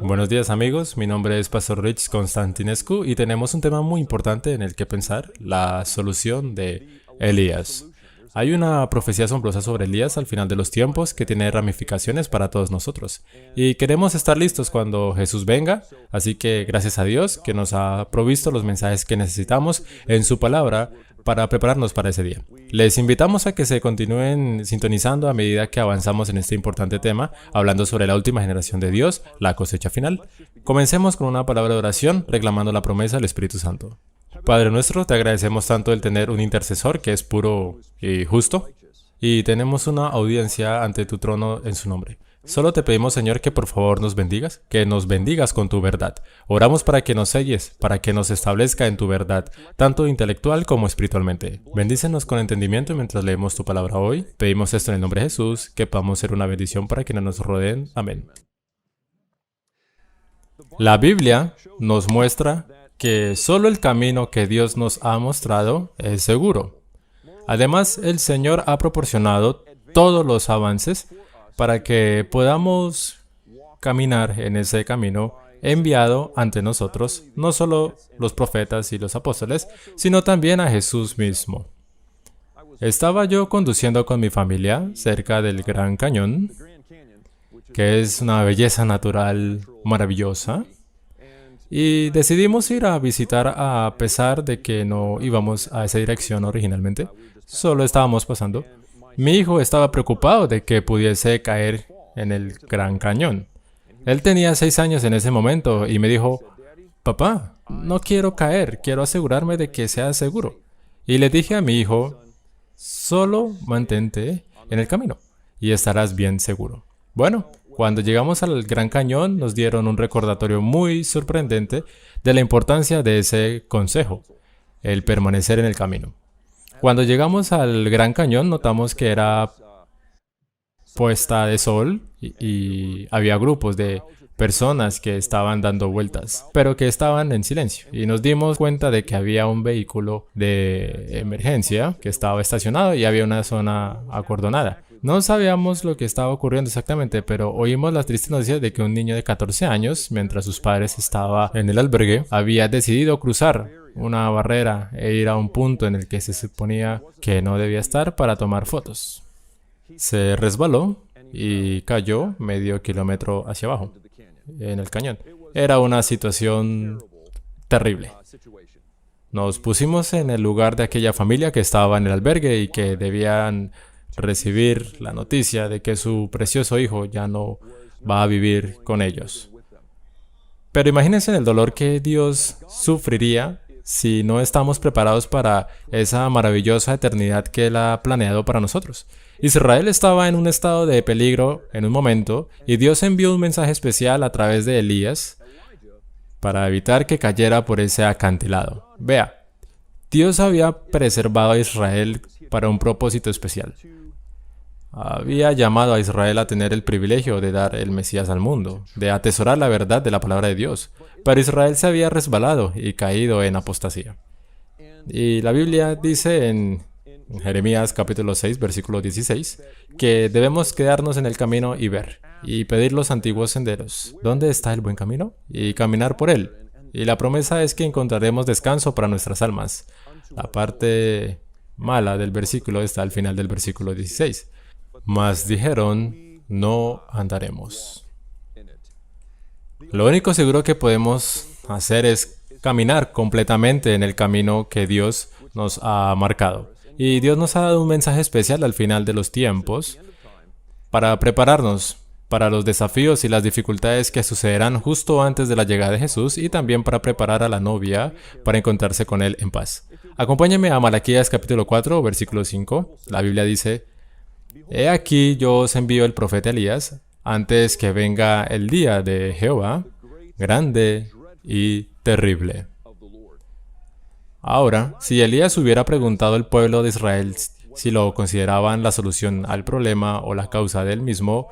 Buenos días amigos, mi nombre es Pastor Rich Constantinescu y tenemos un tema muy importante en el que pensar, la solución de Elías. Hay una profecía asombrosa sobre Elías al final de los tiempos que tiene ramificaciones para todos nosotros. Y queremos estar listos cuando Jesús venga, así que gracias a Dios que nos ha provisto los mensajes que necesitamos en su palabra para prepararnos para ese día. Les invitamos a que se continúen sintonizando a medida que avanzamos en este importante tema, hablando sobre la última generación de Dios, la cosecha final. Comencemos con una palabra de oración, reclamando la promesa del Espíritu Santo. Padre nuestro, te agradecemos tanto el tener un intercesor que es puro y justo, y tenemos una audiencia ante tu trono en su nombre. Solo te pedimos, Señor, que por favor nos bendigas, que nos bendigas con tu verdad. Oramos para que nos selles, para que nos establezca en tu verdad, tanto intelectual como espiritualmente. Bendícenos con entendimiento mientras leemos tu palabra hoy. Pedimos esto en el nombre de Jesús, que podamos ser una bendición para quienes nos rodeen. Amén. La Biblia nos muestra que solo el camino que Dios nos ha mostrado es seguro. Además, el Señor ha proporcionado todos los avances para que podamos caminar en ese camino enviado ante nosotros, no solo los profetas y los apóstoles, sino también a Jesús mismo. Estaba yo conduciendo con mi familia cerca del Gran Cañón, que es una belleza natural maravillosa, y decidimos ir a visitar a pesar de que no íbamos a esa dirección originalmente, solo estábamos pasando. Mi hijo estaba preocupado de que pudiese caer en el Gran Cañón. Él tenía 6 años en ese momento y me dijo, «Papá, no quiero caer, quiero asegurarme de que sea seguro». Y le dije a mi hijo, «Solo mantente en el camino y estarás bien seguro». Bueno, cuando llegamos al Gran Cañón nos dieron un recordatorio muy sorprendente de la importancia de ese consejo, el permanecer en el camino. Cuando llegamos al Gran Cañón notamos que era puesta de sol y había grupos de personas que estaban dando vueltas, pero que estaban en silencio. Y nos dimos cuenta de que había un vehículo de emergencia que estaba estacionado y había una zona acordonada. No sabíamos lo que estaba ocurriendo exactamente, pero oímos la triste noticia de que un niño de 14 años, mientras sus padres estaban en el albergue, había decidido cruzar una barrera e ir a un punto en el que se suponía que no debía estar para tomar fotos. Se resbaló y cayó medio kilómetro hacia abajo, en el cañón. Era una situación terrible. Nos pusimos en el lugar de aquella familia que estaba en el albergue y que debían recibir la noticia de que su precioso hijo ya no va a vivir con ellos. Pero imagínense el dolor que Dios sufriría si no estamos preparados para esa maravillosa eternidad que Él ha planeado para nosotros. Israel estaba en un estado de peligro en un momento y Dios envió un mensaje especial a través de Elías para evitar que cayera por ese acantilado. Vea, Dios había preservado a Israel para un propósito especial. Había llamado a Israel a tener el privilegio de dar el Mesías al mundo, de atesorar la verdad de la palabra de Dios. Pero Israel se había resbalado y caído en apostasía. Y la Biblia dice en Jeremías capítulo 6, versículo 16, que debemos quedarnos en el camino y ver, y pedir los antiguos senderos. ¿Dónde está el buen camino? Y caminar por él. Y la promesa es que encontraremos descanso para nuestras almas. La parte mala del versículo está al final del versículo 16. Mas dijeron, no andaremos. Lo único seguro que podemos hacer es caminar completamente en el camino que Dios nos ha marcado. Y Dios nos ha dado un mensaje especial al final de los tiempos para prepararnos para los desafíos y las dificultades que sucederán justo antes de la llegada de Jesús y también para preparar a la novia para encontrarse con Él en paz. Acompáñame a Malaquías capítulo 4, versículo 5. La Biblia dice, «He aquí yo os envío el profeta Elías antes que venga el día de Jehová, grande y terrible». Ahora, si Elías hubiera preguntado al pueblo de Israel si lo consideraban la solución al problema o la causa del mismo,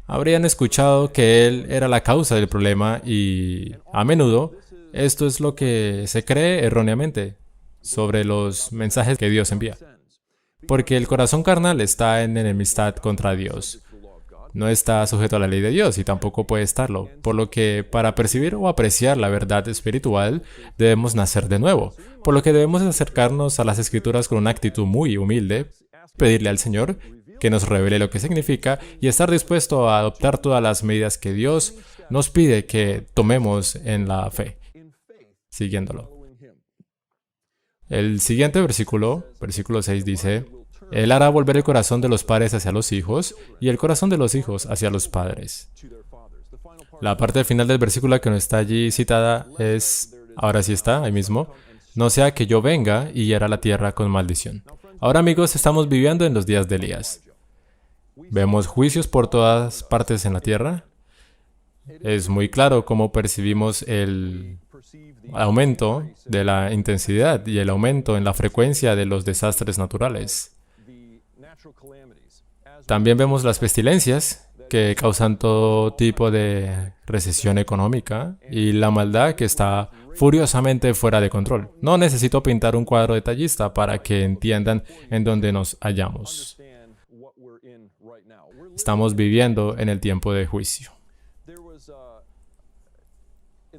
habrían escuchado que él era la causa del problema y, a menudo, esto es lo que se cree erróneamente sobre los mensajes que Dios envía. Porque el corazón carnal está en enemistad contra Dios. no está sujeto a la ley de Dios y tampoco puede estarlo, por lo que para percibir o apreciar la verdad espiritual debemos nacer de nuevo, por lo que debemos acercarnos a las Escrituras con una actitud muy humilde, pedirle al Señor que nos revele lo que significa y estar dispuesto a adoptar todas las medidas que Dios nos pide que tomemos en la fe, siguiéndolo. El siguiente versículo, versículo 6 dice: Él hará volver el corazón de los padres hacia los hijos y el corazón de los hijos hacia los padres. La parte final del versículo que no está allí citada es, ahora sí está, ahí mismo: no sea que yo venga y hiera la tierra con maldición. Ahora, amigos, estamos viviendo en los días de Elías. Vemos juicios por todas partes en la tierra. Es muy claro cómo percibimos el aumento de la intensidad y el aumento en la frecuencia de los desastres naturales. También vemos las pestilencias que causan todo tipo de recesión económica y la maldad que está furiosamente fuera de control. No necesito pintar un cuadro detallista para que entiendan en dónde nos hallamos. Estamos viviendo en el tiempo de juicio.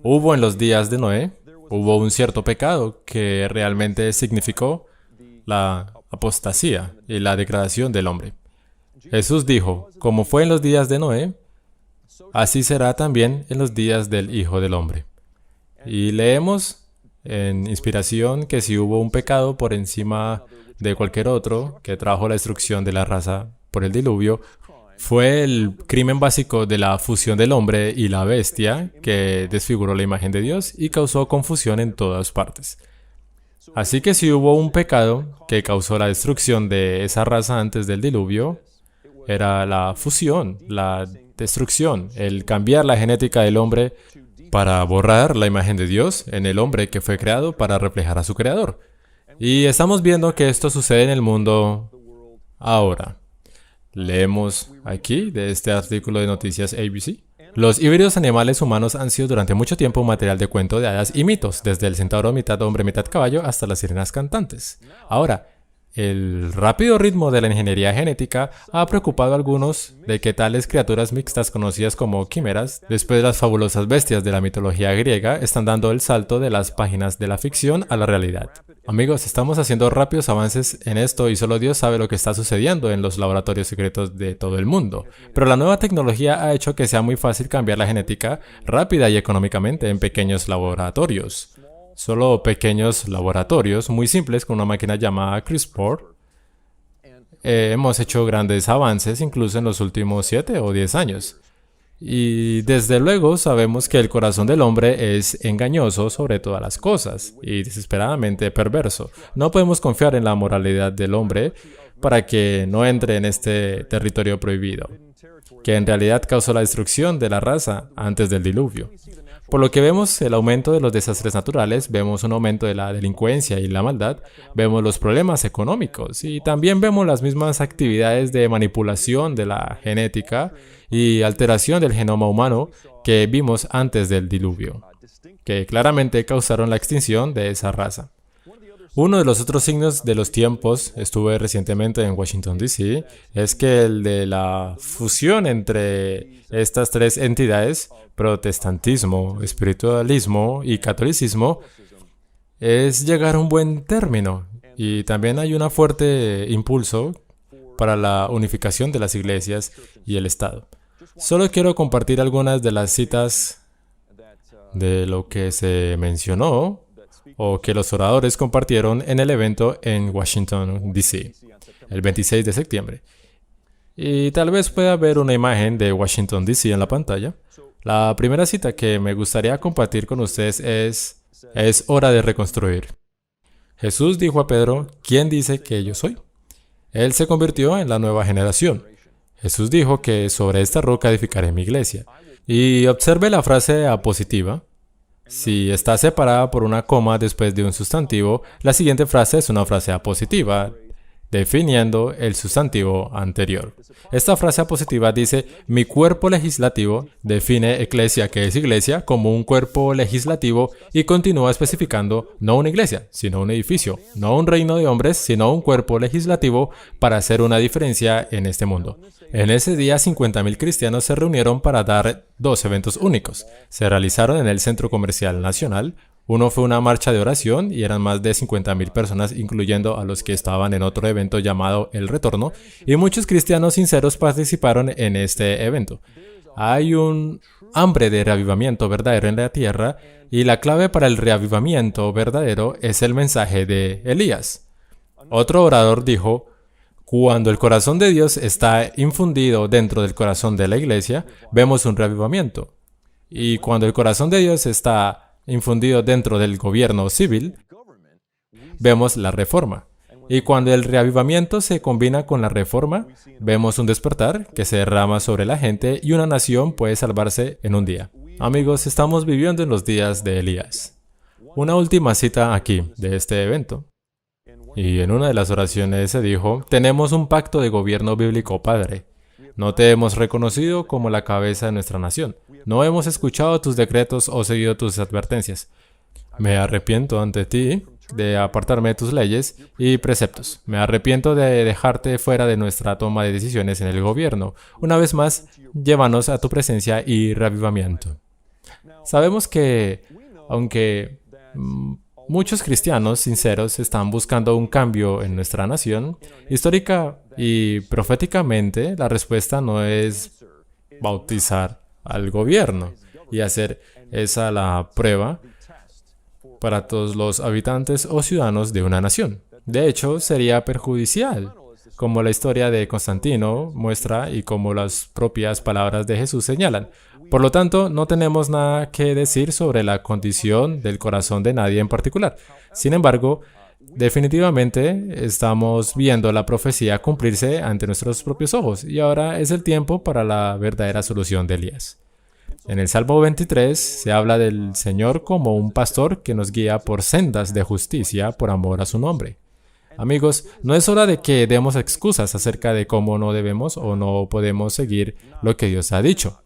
Hubo en los días de Noé, hubo un cierto pecado que realmente significó la apostasía y la degradación del hombre. Jesús dijo: como fue en los días de Noé, así será también en los días del Hijo del Hombre. Y leemos en inspiración que si hubo un pecado por encima de cualquier otro que trajo la destrucción de la raza por el diluvio, fue el crimen básico de la fusión del hombre y la bestia que desfiguró la imagen de Dios y causó confusión en todas partes. Así que si hubo un pecado que causó la destrucción de esa raza antes del diluvio, era la fusión, la destrucción, el cambiar la genética del hombre para borrar la imagen de Dios en el hombre que fue creado para reflejar a su creador. Y estamos viendo que esto sucede en el mundo ahora. Leemos aquí de este artículo de noticias ABC. Los híbridos animales humanos han sido durante mucho tiempo un material de cuento de hadas y mitos, desde el centauro mitad hombre mitad caballo hasta las sirenas cantantes. Ahora, el rápido ritmo de la ingeniería genética ha preocupado a algunos de que tales criaturas mixtas conocidas como quimeras, después de las fabulosas bestias de la mitología griega, están dando el salto de las páginas de la ficción a la realidad. Amigos, estamos haciendo rápidos avances en esto y solo Dios sabe lo que está sucediendo en los laboratorios secretos de todo el mundo. Pero la nueva tecnología ha hecho que sea muy fácil cambiar la genética rápida y económicamente en pequeños laboratorios. Solo pequeños laboratorios muy simples con una máquina llamada CRISPR. Hemos hecho grandes avances incluso en los últimos 7 o 10 años. Y desde luego sabemos que el corazón del hombre es engañoso sobre todas las cosas y desesperadamente perverso. No podemos confiar en la moralidad del hombre para que no entre en este territorio prohibido, que en realidad causó la destrucción de la raza antes del diluvio. Por lo que vemos el aumento de los desastres naturales, vemos un aumento de la delincuencia y la maldad, vemos los problemas económicos y también vemos las mismas actividades de manipulación de la genética y alteración del genoma humano que vimos antes del diluvio, que claramente causaron la extinción de esa raza. Uno de los otros signos de los tiempos, estuve recientemente en Washington, D.C., es que el de la fusión entre estas tres entidades, protestantismo, espiritualismo y catolicismo, es llegar a un buen término. Y también hay un fuerte impulso para la unificación de las iglesias y el Estado. Solo quiero compartir algunas de las citas de lo que se mencionó o que los oradores compartieron en el evento en Washington, D.C., el 26 de septiembre. Y tal vez pueda ver una imagen de Washington, D.C. en la pantalla. La primera cita que me gustaría compartir con ustedes es hora de reconstruir. Jesús dijo a Pedro: ¿quién dice que yo soy? Él se convirtió en la nueva generación. Jesús dijo que sobre esta roca edificaré mi iglesia. Y observe la frase apositiva. Si está separada por una coma después de un sustantivo, la siguiente frase es una frase apositiva. definiendo el sustantivo anterior. Esta frase apositiva dice, mi cuerpo legislativo define eclesia, que es iglesia, como un cuerpo legislativo y continúa especificando no una iglesia, sino un edificio, no un reino de hombres, sino un cuerpo legislativo para hacer una diferencia en este mundo. En ese día 50.000 cristianos se reunieron para dar dos eventos únicos. Se realizaron en el Centro Comercial Nacional. Uno fue una marcha de oración y eran más de 50.000 personas, incluyendo a los que estaban en otro evento llamado El Retorno, y muchos cristianos sinceros participaron en este evento. Hay un hambre de reavivamiento verdadero en la tierra, y la clave para el reavivamiento verdadero es el mensaje de Elías. Otro orador dijo, cuando el corazón de Dios está infundido dentro del corazón de la iglesia, vemos un reavivamiento. Y cuando el corazón de Dios está infundido dentro del gobierno civil, vemos la reforma. Y cuando el reavivamiento se combina con la reforma, vemos un despertar que se derrama sobre la gente y una nación puede salvarse en un día. Amigos, estamos viviendo en los días de Elías. Una última cita aquí de este evento. Y en una de las oraciones se dijo, tenemos un pacto de gobierno bíblico, Padre. No te hemos reconocido como la cabeza de nuestra nación. No hemos escuchado tus decretos o seguido tus advertencias. Me arrepiento ante ti de apartarme de tus leyes y preceptos. Me arrepiento de dejarte fuera de nuestra toma de decisiones en el gobierno. Una vez más, llévanos a tu presencia y reavivamiento. Sabemos que, aunque muchos cristianos sinceros están buscando un cambio en nuestra nación, histórica y proféticamente la respuesta no es bautizar al gobierno y hacer esa la prueba para todos los habitantes o ciudadanos de una nación. De hecho, sería perjudicial, como la historia de Constantino muestra y como las propias palabras de Jesús señalan. Por lo tanto, no tenemos nada que decir sobre la condición del corazón de nadie en particular. Sin embargo, definitivamente estamos viendo la profecía cumplirse ante nuestros propios ojos y ahora es el tiempo para la verdadera solución de Elías. En el Salmo 23 se habla del Señor como un pastor que nos guía por sendas de justicia por amor a su nombre. Amigos, no es hora de que demos excusas acerca de cómo no debemos o no podemos seguir lo que Dios ha dicho.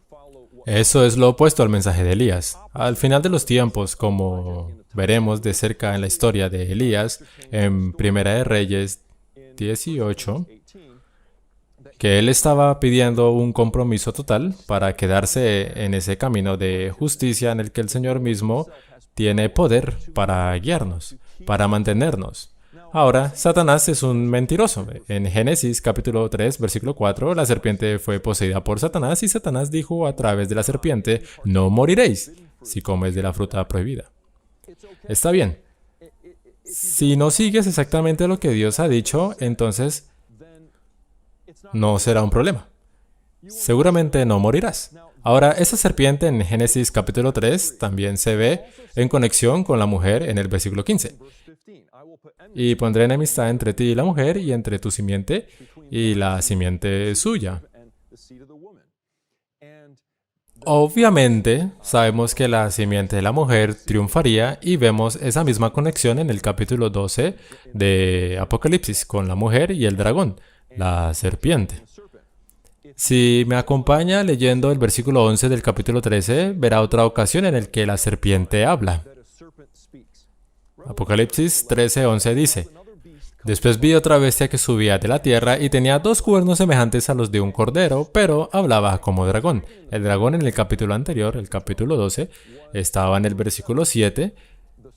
Eso es lo opuesto al mensaje de Elías. Al final de los tiempos, como veremos de cerca en la historia de Elías, en Primera de Reyes 18, que él estaba pidiendo un compromiso total para quedarse en ese camino de justicia en el que el Señor mismo tiene poder para guiarnos, para mantenernos. Ahora, Satanás es un mentiroso. En Génesis capítulo 3, versículo 4, la serpiente fue poseída por Satanás y Satanás dijo a través de la serpiente, no moriréis si comes de la fruta prohibida. Está bien. Si no sigues exactamente lo que Dios ha dicho, entonces no será un problema. Seguramente no morirás. Ahora, esa serpiente en Génesis capítulo 3 también se ve en conexión con la mujer en el versículo 15. Y pondré enemistad entre ti y la mujer, y entre tu simiente y la simiente suya. Obviamente, sabemos que la simiente de la mujer triunfaría y vemos esa misma conexión en el capítulo 12 de Apocalipsis con la mujer y el dragón, la serpiente. Si me acompaña leyendo el versículo 11 del capítulo 13, verá otra ocasión en la que la serpiente habla. Apocalipsis 13:11 dice, después vi otra bestia que subía de la tierra y tenía 2 cuernos semejantes a los de un cordero, pero hablaba como dragón. El dragón en el capítulo anterior, el capítulo 12, estaba en el versículo 7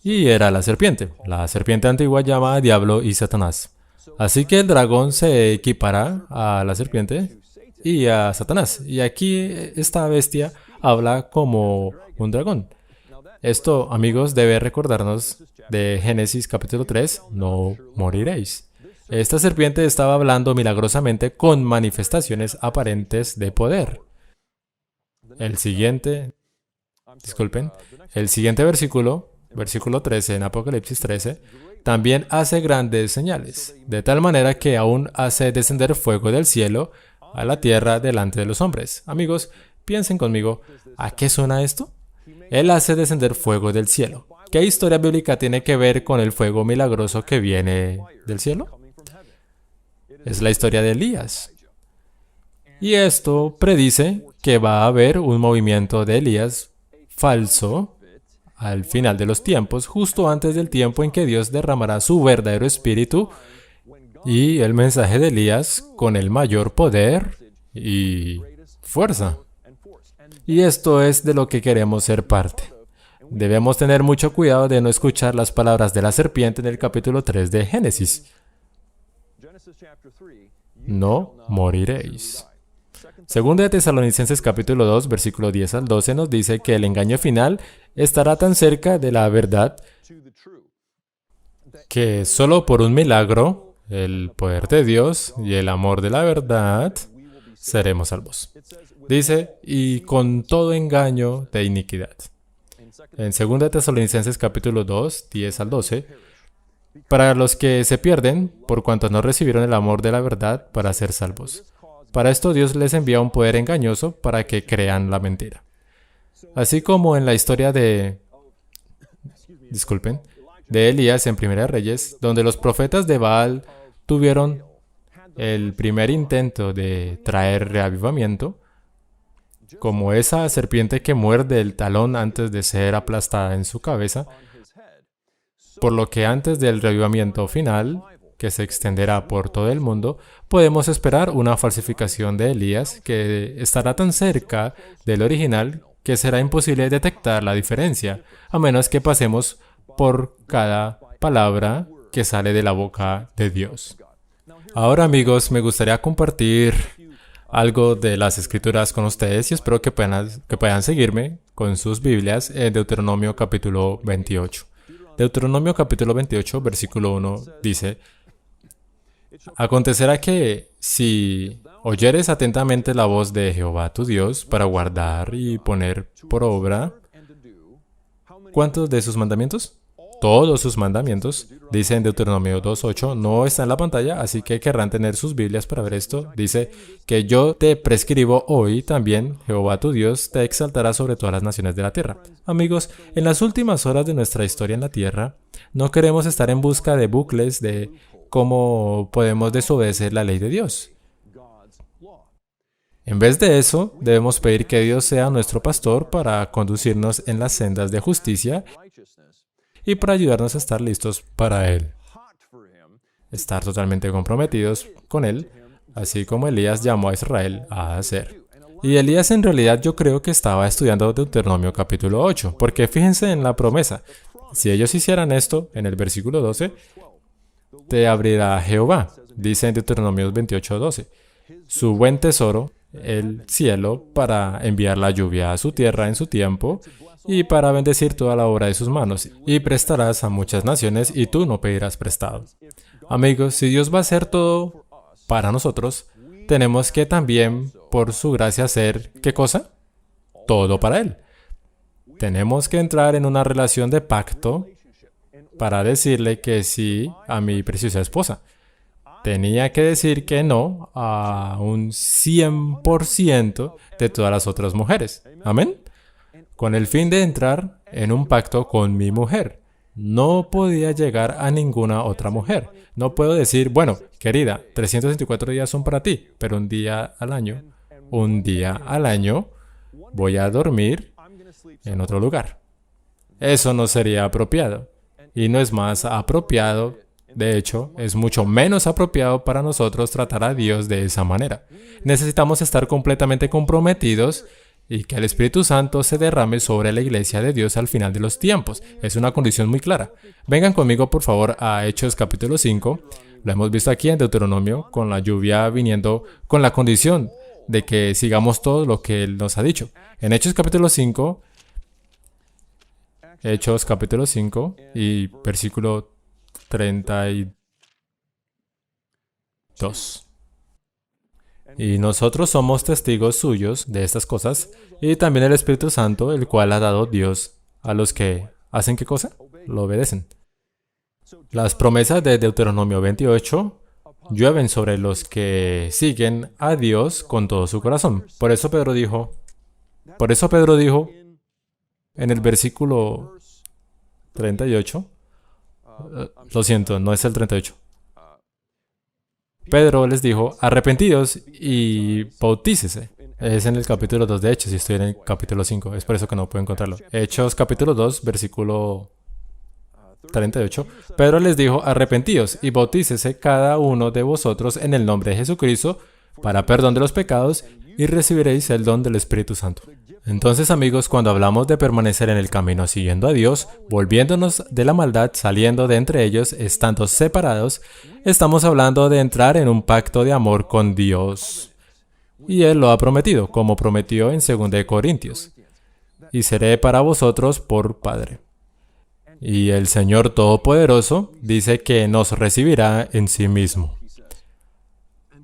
y era la serpiente. La serpiente antigua llama a Diablo y Satanás. Así que el dragón se equipará a la serpiente y a Satanás. Y aquí esta bestia habla como un dragón. Esto, amigos, debe recordarnos de Génesis capítulo 3, no moriréis. Esta serpiente estaba hablando milagrosamente con manifestaciones aparentes de poder. El siguiente versículo, versículo 13 en Apocalipsis 13, también hace grandes señales, de tal manera que aún hace descender fuego del cielo a la tierra delante de los hombres. Amigos, piensen conmigo, ¿a qué suena esto? Él hace descender fuego del cielo. ¿Qué historia bíblica tiene que ver con el fuego milagroso que viene del cielo? Es la historia de Elías. Y esto predice que va a haber un movimiento de Elías falso al final de los tiempos, justo antes del tiempo en que Dios derramará su verdadero espíritu y el mensaje de Elías con el mayor poder y fuerza. Y esto es de lo que queremos ser parte. Debemos tener mucho cuidado de no escuchar las palabras de la serpiente en el capítulo 3 de Génesis. No moriréis. Segunda de Tesalonicenses capítulo 2, versículo 10 al 12 nos dice que el engaño final estará tan cerca de la verdad que solo por un milagro, el poder de Dios y el amor de la verdad, seremos salvos. Dice, y con todo engaño de iniquidad. En 2 Tesalonicenses capítulo 2, 10 al 12, para los que se pierden, por cuanto no recibieron el amor de la verdad para ser salvos. Para esto Dios les envía un poder engañoso para que crean la mentira. Así como en la historia de Elías en Primera de Reyes, donde los profetas de Baal tuvieron el primer intento de traer reavivamiento, como esa serpiente que muerde el talón antes de ser aplastada en su cabeza, por lo que antes del reavivamiento final, que se extenderá por todo el mundo, podemos esperar una falsificación de Elías que estará tan cerca del original que será imposible detectar la diferencia, a menos que pasemos por cada palabra que sale de la boca de Dios. Ahora, amigos, me gustaría compartir algo de las Escrituras con ustedes y espero que puedan seguirme con sus Biblias en Deuteronomio capítulo 28. Deuteronomio capítulo 28, versículo 1 dice: Acontecerá que si oyeres atentamente la voz de Jehová tu Dios para guardar y poner por obra, ¿cuántos de sus mandamientos? Todos sus mandamientos, dice en Deuteronomio 2.8, no está en la pantalla, así que querrán tener sus Biblias para ver esto. Dice que yo te prescribo hoy también, Jehová tu Dios te exaltará sobre todas las naciones de la tierra. Amigos, en las últimas horas de nuestra historia en la tierra, no queremos estar en busca de bucles de cómo podemos desobedecer la ley de Dios. En vez de eso, debemos pedir que Dios sea nuestro pastor para conducirnos en las sendas de justicia y para ayudarnos a estar listos para Él. Estar totalmente comprometidos con Él, así como Elías llamó a Israel a hacer. Y Elías en realidad yo creo que estaba estudiando Deuteronomio capítulo 8, porque fíjense en la promesa. Si ellos hicieran esto, en el versículo 12, te abrirá Jehová, dice en Deuteronomio 28:12, su buen tesoro, el cielo, para enviar la lluvia a su tierra en su tiempo, y para bendecir toda la obra de sus manos, y prestarás a muchas naciones, y tú no pedirás prestado. Amigos, si Dios va a hacer todo para nosotros, tenemos que también, por su gracia, hacer, ¿qué cosa? Todo para Él. Tenemos que entrar en una relación de pacto para decirle que sí a mi preciosa esposa. Tenía que decir que no a un 100% de todas las otras mujeres. ¿Amén? Con el fin de entrar en un pacto con mi mujer. No podía llegar a ninguna otra mujer. No puedo decir, bueno, querida, 364 días son para ti, pero un día al año voy a dormir en otro lugar. Eso no sería apropiado. Y no es más apropiado, de hecho, es mucho menos apropiado para nosotros tratar a Dios de esa manera. Necesitamos estar completamente comprometidos y que el Espíritu Santo se derrame sobre la iglesia de Dios al final de los tiempos. Es una condición muy clara. Vengan conmigo, por favor, a Hechos capítulo 5. Lo hemos visto aquí en Deuteronomio, con la lluvia viniendo, con la condición de que sigamos todo lo que Él nos ha dicho. En Hechos capítulo 5 y versículo 32. Y nosotros somos testigos suyos de estas cosas, y también el Espíritu Santo, el cual ha dado Dios a los que hacen ¿qué cosa? Lo obedecen. Las promesas de Deuteronomio 28 llueven sobre los que siguen a Dios con todo su corazón. Por eso Pedro dijo en el versículo 38, lo siento, no es el 38. Pedro les dijo, arrepentíos y bautícese. Es en el capítulo 2 de Hechos y estoy en el capítulo 5. Es por eso que no puedo encontrarlo. Hechos capítulo 2, versículo 38. Pedro les dijo, arrepentíos y bautícese cada uno de vosotros en el nombre de Jesucristo para perdón de los pecados y recibiréis el don del Espíritu Santo. Entonces, amigos, cuando hablamos de permanecer en el camino siguiendo a Dios, volviéndonos de la maldad, saliendo de entre ellos, estando separados, estamos hablando de entrar en un pacto de amor con Dios. Y Él lo ha prometido, como prometió en 2 Corintios. Y seré para vosotros por Padre. Y el Señor Todopoderoso dice que nos recibirá en sí mismo.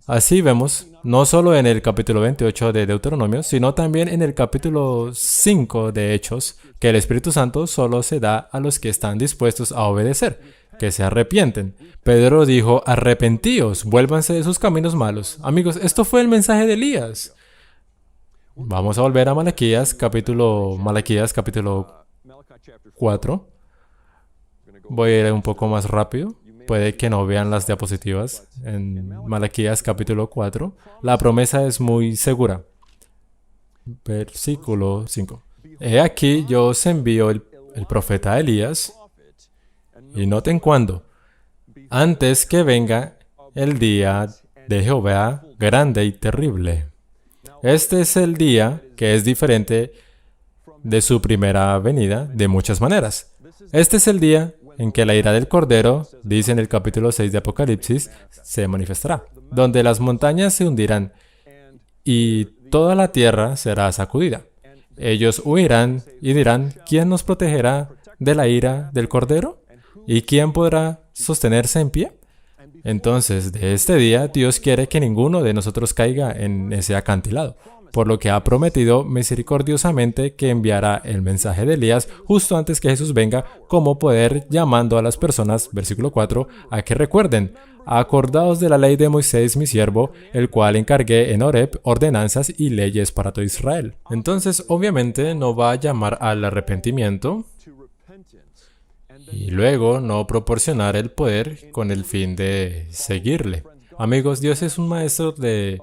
Así vemos, no solo en el capítulo 28 de Deuteronomio, sino también en el capítulo 5 de Hechos, que el Espíritu Santo solo se da a los que están dispuestos a obedecer, que se arrepienten. Pedro dijo, arrepentíos, vuélvanse de sus caminos malos. Amigos, esto fue el mensaje de Elías. Vamos a volver a Malaquías capítulo 4. Voy a ir un poco más rápido. Puede que no vean las diapositivas. En Malaquías capítulo 4, la promesa es muy segura. Versículo 5. He aquí yo os envío el profeta Elías, y noten cuándo, antes que venga el día de Jehová grande y terrible. Este es el día que es diferente de su primera venida de muchas maneras. Este es el día en que la ira del Cordero, dice en el capítulo 6 de Apocalipsis, se manifestará, donde las montañas se hundirán y toda la tierra será sacudida. Ellos huirán y dirán, ¿quién nos protegerá de la ira del Cordero? ¿Y quién podrá sostenerse en pie? Entonces, de este día, Dios quiere que ninguno de nosotros caiga en ese acantilado, por lo que ha prometido misericordiosamente que enviará el mensaje de Elías justo antes que Jesús venga como poder, llamando a las personas, versículo 4, a que recuerden, acordaos de la ley de Moisés mi siervo, el cual encargué en Horeb ordenanzas y leyes para todo Israel. Entonces, obviamente, no va a llamar al arrepentimiento y luego no proporcionar el poder con el fin de seguirle. Amigos, Dios es un maestro Él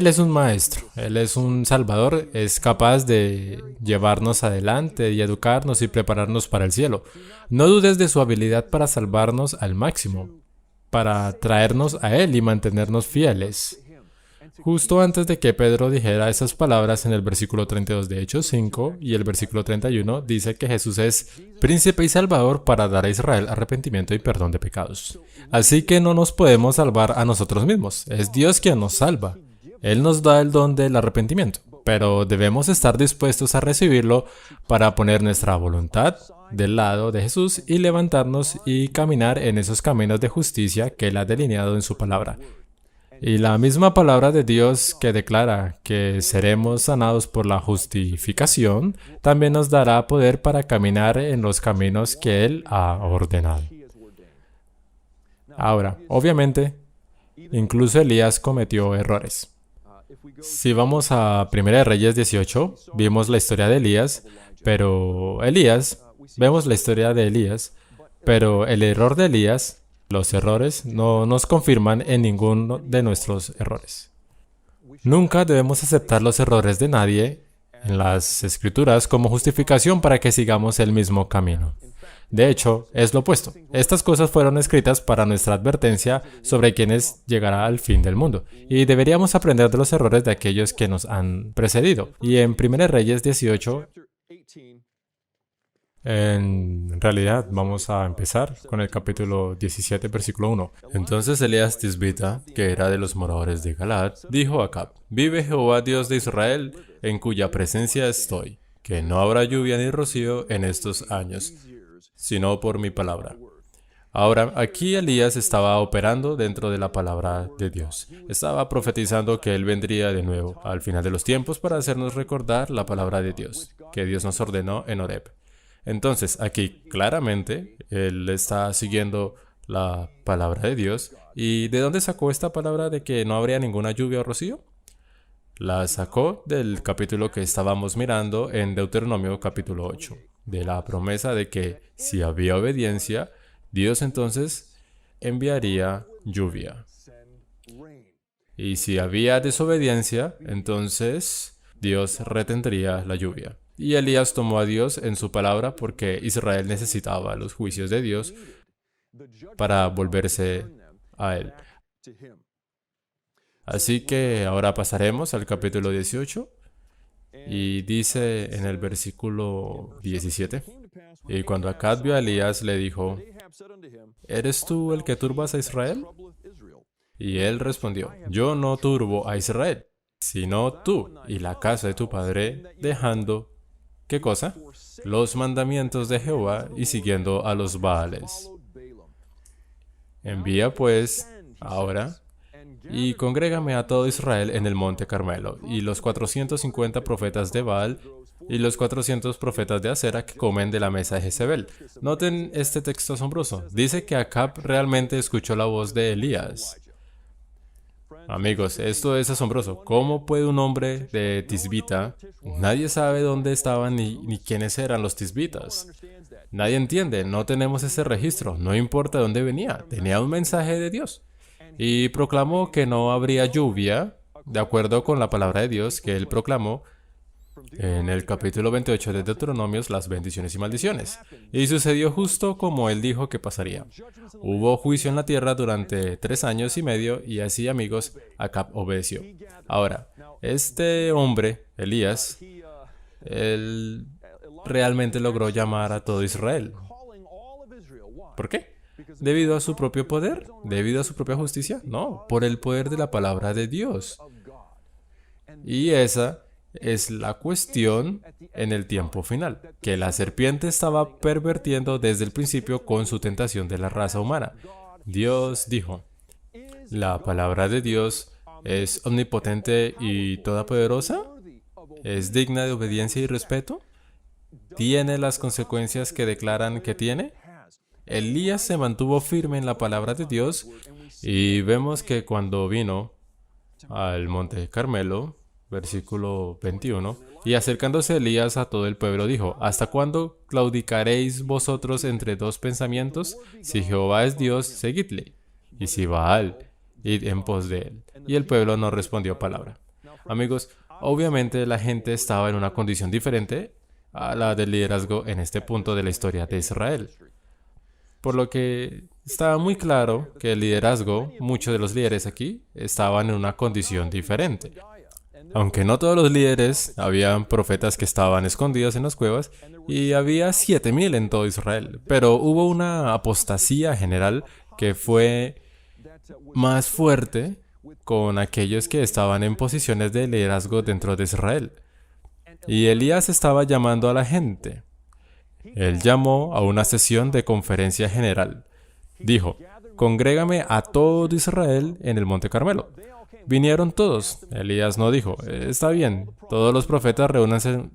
es un maestro, Él es un salvador, es capaz de llevarnos adelante y educarnos y prepararnos para el cielo. No dudes de su habilidad para salvarnos al máximo, para traernos a Él y mantenernos fieles. Justo antes de que Pedro dijera esas palabras en el versículo 32 de Hechos 5 y el versículo 31 dice que Jesús es príncipe y salvador para dar a Israel arrepentimiento y perdón de pecados. Así que no nos podemos salvar a nosotros mismos, es Dios quien nos salva. Él nos da el don del arrepentimiento, pero debemos estar dispuestos a recibirlo para poner nuestra voluntad del lado de Jesús y levantarnos y caminar en esos caminos de justicia que Él ha delineado en su palabra. Y la misma palabra de Dios que declara que seremos sanados por la justificación, también nos dará poder para caminar en los caminos que Él ha ordenado. Ahora, obviamente, incluso Elías cometió errores. Si vamos a 1 Reyes 18, vimos la historia de Elías, pero vemos la historia de Elías, pero el error de Elías, los errores, no nos confirman en ninguno de nuestros errores. Nunca debemos aceptar los errores de nadie en las Escrituras como justificación para que sigamos el mismo camino. De hecho, es lo opuesto. Estas cosas fueron escritas para nuestra advertencia sobre quienes llegará al fin del mundo. Y deberíamos aprender de los errores de aquellos que nos han precedido. Y en 1 Reyes 18, en realidad vamos a empezar con el capítulo 17, versículo 1. Entonces Elías Tisbita, que era de los moradores de Galaad, dijo a Acab, vive Jehová Dios de Israel, en cuya presencia estoy, que no habrá lluvia ni rocío en estos años, sino por mi palabra. Ahora, aquí Elías estaba operando dentro de la palabra de Dios. Estaba profetizando que Él vendría de nuevo al final de los tiempos para hacernos recordar la palabra de Dios, que Dios nos ordenó en Horeb. Entonces, aquí claramente, Él está siguiendo la palabra de Dios. ¿Y de dónde sacó esta palabra de que no habría ninguna lluvia o rocío? La sacó del capítulo que estábamos mirando en Deuteronomio capítulo 8. De la promesa de que si había obediencia, Dios entonces enviaría lluvia. Y si había desobediencia, entonces Dios retendría la lluvia. Y Elías tomó a Dios en su palabra porque Israel necesitaba los juicios de Dios para volverse a Él. Así que ahora pasaremos al capítulo 18 y dice en el versículo 17: Y cuando Acab vio a Elías, le dijo: ¿Eres tú el que turbas a Israel? Y él respondió: Yo no turbo a Israel, sino tú y la casa de tu padre, dejando, ¿qué cosa? Los mandamientos de Jehová y siguiendo a los Baales. Envía pues ahora y congrégame a todo Israel en el monte Carmelo, y los 450 profetas de Baal y los 400 profetas de Acera que comen de la mesa de Jezebel. Noten este texto asombroso. Dice que Acab realmente escuchó la voz de Elías. Amigos, esto es asombroso. ¿Cómo puede un hombre de Tisbita? Nadie sabe dónde estaban ni quiénes eran los tisbitas. Nadie entiende, no tenemos ese registro, no importa dónde venía, tenía un mensaje de Dios. Y proclamó que no habría lluvia, de acuerdo con la palabra de Dios que él proclamó en el capítulo 28 de Deuteronomios, las bendiciones y maldiciones. Y sucedió justo como él dijo que pasaría. Hubo juicio en la tierra durante 3 años y medio, y así, amigos, Acab obedeció. Ahora, este hombre, Elías, él realmente logró llamar a todo Israel. ¿Por qué? ¿Debido a su propio poder? ¿Debido a su propia justicia? No, por el poder de la palabra de Dios. Y esa es la cuestión en el tiempo final, que la serpiente estaba pervirtiendo desde el principio con su tentación de la raza humana. Dios dijo: ¿La palabra de Dios es omnipotente y todopoderosa? ¿Es digna de obediencia y respeto? ¿Tiene las consecuencias que declaran que tiene? Elías se mantuvo firme en la palabra de Dios, y vemos que cuando vino al monte Carmelo, versículo 21, y acercándose Elías a todo el pueblo dijo: ¿Hasta cuándo claudicaréis vosotros entre dos pensamientos? Si Jehová es Dios, seguidle, y si Baal, id en pos de él. Y el pueblo no respondió palabra. Amigos, obviamente la gente estaba en una condición diferente a la del liderazgo en este punto de la historia de Israel. Por lo que estaba muy claro que el liderazgo, muchos de los líderes aquí, estaban en una condición diferente. Aunque no todos los líderes, habían profetas que estaban escondidos en las cuevas, y había 7,000 en todo Israel. Pero hubo una apostasía general que fue más fuerte con aquellos que estaban en posiciones de liderazgo dentro de Israel. Y Elías estaba llamando a la gente. Él llamó a una sesión de conferencia general. Dijo: congrégame a todo Israel en el monte Carmelo. Vinieron todos. Elías no dijo: está bien, todos los profetas reúnanse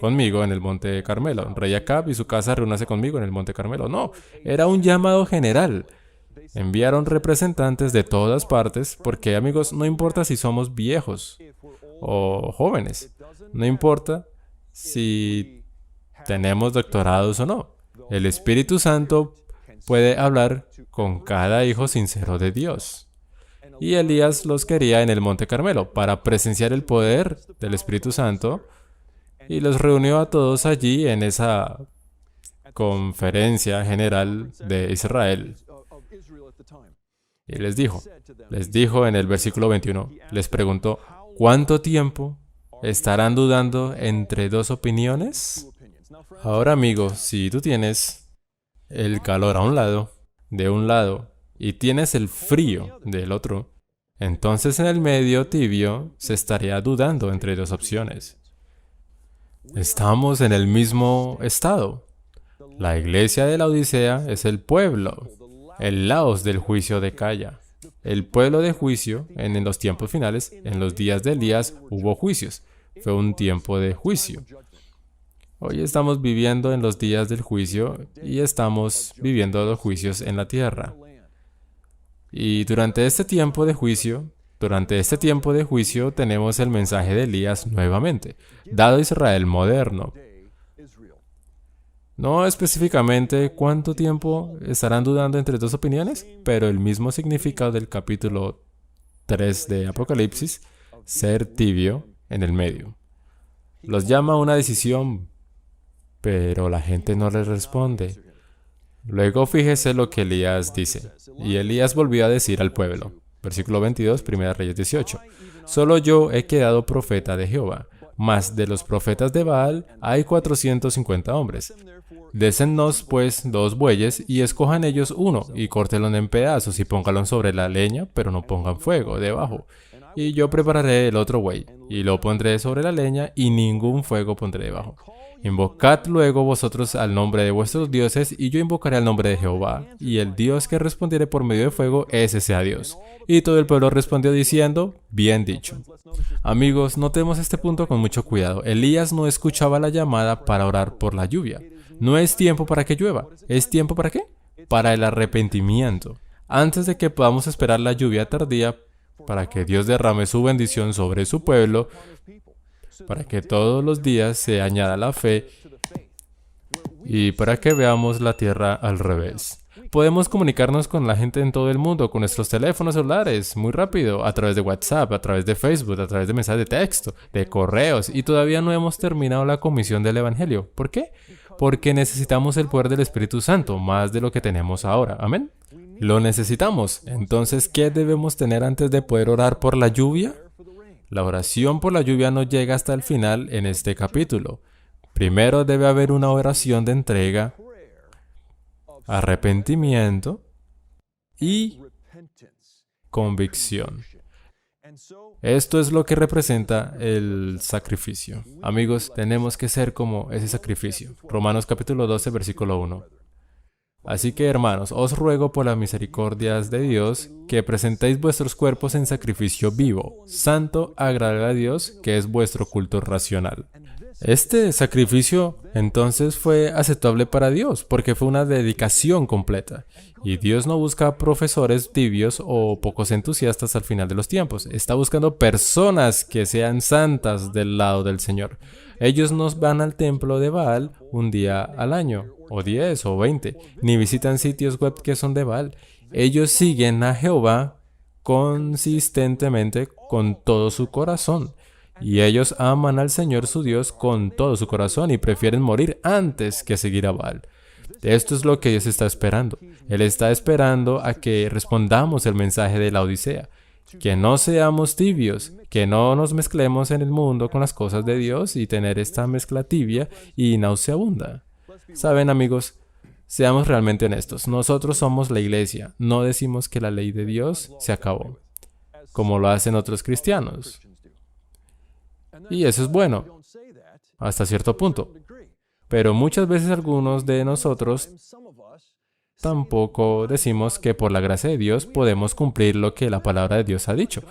conmigo en el monte Carmelo. Rey Acab y su casa reúnanse conmigo en el monte Carmelo. No, era un llamado general. Enviaron representantes de todas partes porque, amigos, no importa si somos viejos o jóvenes. No importa si tenemos doctorados o no. El Espíritu Santo puede hablar con cada hijo sincero de Dios. Y Elías los quería en el monte Carmelo para presenciar el poder del Espíritu Santo, y los reunió a todos allí en esa conferencia general de Israel. Y les dijo en el versículo 21, les preguntó: ¿cuánto tiempo estarán dudando entre dos opiniones? Ahora, amigo, si tú tienes el calor de un lado, y tienes el frío del otro, entonces en el medio tibio se estaría dudando entre dos opciones. Estamos en el mismo estado. La iglesia de la Odisea es el pueblo, el laos del juicio de Calla. El pueblo de juicio en los tiempos finales, en los días de Elías, hubo juicios. Fue un tiempo de juicio. Hoy estamos viviendo en los días del juicio y estamos viviendo los juicios en la tierra. Y durante este tiempo de juicio tenemos el mensaje de Elías nuevamente, dado a Israel moderno. No específicamente cuánto tiempo estarán dudando entre dos opiniones, pero el mismo significado del capítulo 3 de Apocalipsis, ser tibio en el medio. Los llama a una decisión, pero la gente no le responde. Luego fíjese lo que Elías dice. Y Elías volvió a decir al pueblo. Versículo 22, 1 Reyes 18. Solo yo he quedado profeta de Jehová, mas de los profetas de Baal hay 450 hombres. Désennos pues 2 bueyes y escojan ellos uno y córtenlo en pedazos y pónganlo sobre la leña, pero no pongan fuego debajo. Y yo prepararé el otro buey y lo pondré sobre la leña y ningún fuego pondré debajo. Invocad luego vosotros al nombre de vuestros dioses, y yo invocaré al nombre de Jehová, y el Dios que respondiere por medio de fuego, ese sea Dios. Y todo el pueblo respondió diciendo, bien dicho. Amigos, notemos este punto con mucho cuidado. Elías no escuchaba la llamada para orar por la lluvia. No es tiempo para que llueva. ¿Es tiempo para qué? Para el arrepentimiento. Antes de que podamos esperar la lluvia tardía, para que Dios derrame su bendición sobre su pueblo, para que todos los días se añada la fe y para que veamos la tierra al revés. Podemos comunicarnos con la gente en todo el mundo con nuestros teléfonos celulares muy rápido, a través de WhatsApp, a través de Facebook, a través de mensajes de texto, de correos, y todavía no hemos terminado la comisión del Evangelio. ¿Por qué? Porque necesitamos el poder del Espíritu Santo más de lo que tenemos ahora. Amén. Lo necesitamos. Entonces, ¿qué debemos tener antes de poder orar por la lluvia? La oración por la lluvia no llega hasta el final en este capítulo. Primero debe haber una oración de entrega, arrepentimiento y convicción. Esto es lo que representa el sacrificio. Amigos, tenemos que ser como ese sacrificio. Romanos capítulo 12, versículo 1. Así que, hermanos, os ruego por las misericordias de Dios que presentéis vuestros cuerpos en sacrificio vivo, santo, agradable a Dios, que es vuestro culto racional. Este sacrificio entonces fue aceptable para Dios porque fue una dedicación completa. Y Dios no busca profesores tibios o pocos entusiastas al final de los tiempos. Está buscando personas que sean santas del lado del Señor. Ellos no van al templo de Baal un día al año, o 10 o 20, ni visitan sitios web que son de Baal. Ellos siguen a Jehová consistentemente con todo su corazón. Y ellos aman al Señor su Dios con todo su corazón y prefieren morir antes que seguir a Baal. Esto es lo que Dios está esperando. Él está esperando a que respondamos el mensaje de la Odisea. Que no seamos tibios, que no nos mezclemos en el mundo con las cosas de Dios y tener esta mezcla tibia y nauseabunda. Saben, amigos, seamos realmente honestos. Nosotros somos la iglesia. No decimos que la ley de Dios se acabó, como lo hacen otros cristianos. Y eso es bueno, hasta cierto punto. Pero muchas veces algunos de nosotros tampoco decimos que por la gracia de Dios podemos cumplir lo que la palabra de Dios ha dicho.